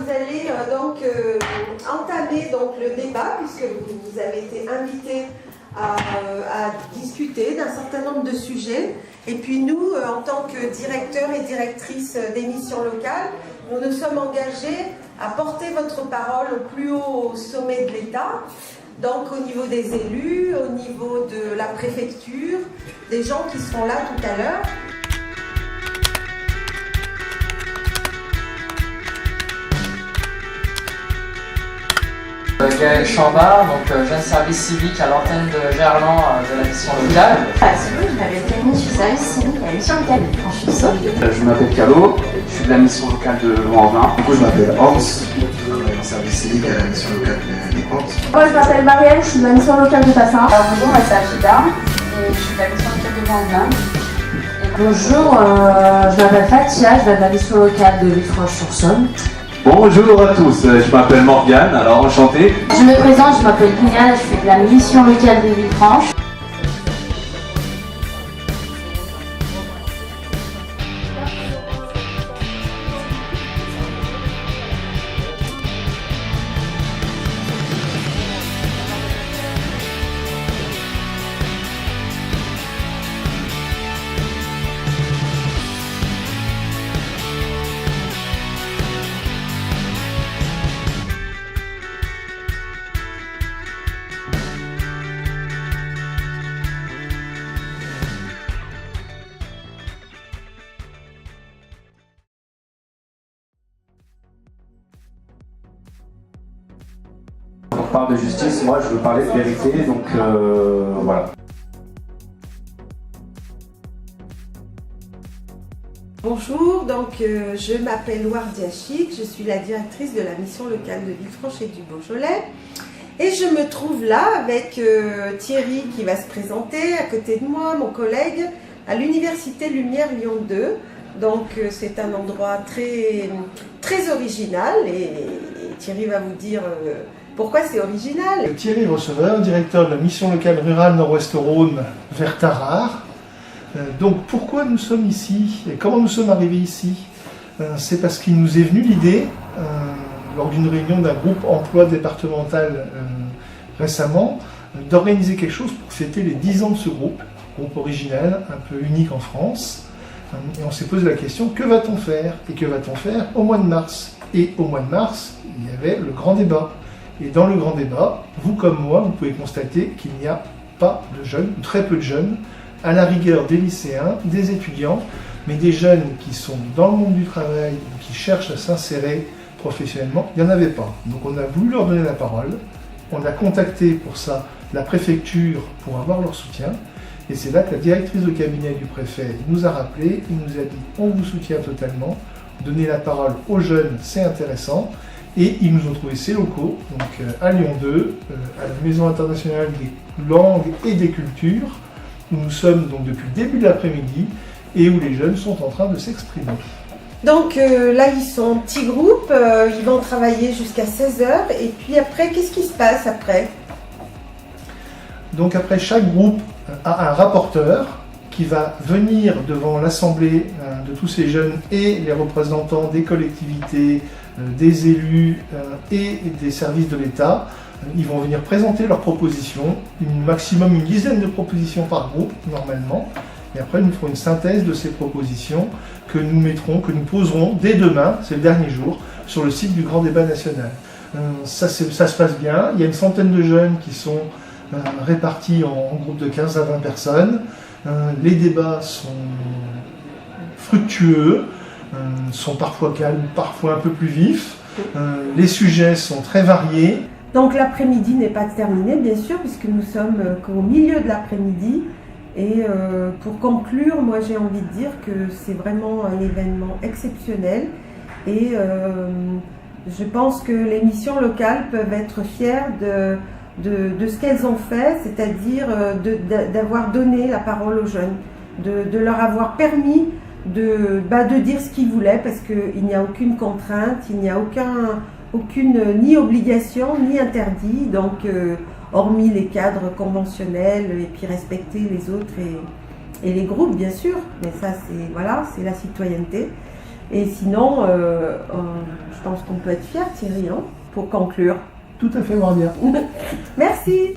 vous allez entamer le débat, puisque vous avez été invités à discuter d'un certain nombre de sujets. Et puis nous, en tant que directeurs et directrices d'émissions locales, nous nous sommes engagés à porter votre parole au plus haut sommet de l'État, donc au niveau des élus, au niveau de la préfecture, des gens qui seront là tout à l'heure. Gaël Chambard, jeune service civique à l'antenne de Gerland de la mission locale. Je m'appelle Camille, je suis service civique à la mission locale de Franchusson. Je m'appelle Calo, je suis de la mission locale de Louvain. Du coup, je m'appelle Hans, je travaille en service civique à la mission locale de Pentes. Moi, je m'appelle Marielle, je suis de la mission locale de Passin. Bonjour, moi c'est Achida et je suis de la mission locale de Vendin. Bonjour, je m'appelle Fatia, je viens de la mission locale de Villefranche-sur-Saône. Bonjour à tous, je m'appelle Morgane, alors enchanté. Je me présente, je m'appelle Guignal, je fais de la mission locale de Villefranche. On parle de justice, moi je veux parler de vérité, donc voilà. Bonjour, je m'appelle Wardia Chic, je suis la directrice de la mission locale de Villefranche et du Beaujolais. Et je me trouve là avec Thierry qui va se présenter, à côté de moi, mon collègue, à l'Université Lumière Lyon 2. Donc c'est un endroit très, très original et Thierry va vous dire pourquoi c'est original. Thierry Receveur, directeur de la mission locale rurale Nord-Ouest-Rhône vers Tarare. Donc pourquoi nous sommes ici et comment nous sommes arrivés ici? C'est parce qu'il nous est venu l'idée, lors d'une réunion d'un groupe emploi départemental récemment, d'organiser quelque chose pour fêter les 10 ans de ce groupe original, un peu unique en France. Et on s'est posé la question, que va-t-on faire? Et que va-t-on faire au mois de mars? Et au mois de mars, il y avait le grand débat. Et dans le grand débat, vous comme moi, vous pouvez constater qu'il n'y a pas de jeunes, ou très peu de jeunes, à la rigueur des lycéens, des étudiants, mais des jeunes qui sont dans le monde du travail, qui cherchent à s'insérer professionnellement, il n'y en avait pas. Donc on a voulu leur donner la parole, on a contacté pour ça la préfecture pour avoir leur soutien, et c'est là que la directrice de cabinet du préfet nous a rappelé, il nous a dit on vous soutient totalement, donner la parole aux jeunes c'est intéressant, et ils nous ont trouvé ces locaux, donc à Lyon 2, à la Maison internationale des langues et des cultures, où nous sommes donc depuis le début de l'après-midi et où les jeunes sont en train de s'exprimer. Donc là, ils sont en petit groupe, ils vont travailler jusqu'à 16h, et puis après, qu'est-ce qui se passe après? Donc après, chaque groupe a un rapporteur qui va venir devant l'assemblée de tous ces jeunes et les représentants des collectivités, des élus et des services de l'État. Ils vont venir présenter leurs propositions, maximum une dizaine de propositions par groupe, normalement. Et après, nous ferons une synthèse de ces propositions que nous mettrons, que nous poserons dès demain, c'est le dernier jour, sur le site du Grand Débat National. Ça se passe bien. Il y a une centaine de jeunes qui sont répartis en groupes de 15 à 20 personnes. Les débats sont fructueux, sont parfois calmes, parfois un peu plus vifs. Les sujets sont très variés. Donc l'après-midi n'est pas terminé, bien sûr, puisque nous sommes qu'au milieu de l'après-midi. Et pour conclure, moi j'ai envie de dire que c'est vraiment un événement exceptionnel. Et je pense que les missions locales peuvent être fières de ce qu'elles ont fait, c'est-à-dire d'avoir donné la parole aux jeunes, de leur avoir permis de dire ce qu'ils voulaient, parce qu'il n'y a aucune contrainte, il n'y a aucune ni obligation ni interdit, donc hormis les cadres conventionnels et puis respecter les autres et les groupes bien sûr, mais ça c'est la citoyenneté. Et sinon, je pense qu'on peut être fiers, Thierry, hein, pour conclure. Tout à fait, Mordia. Merci.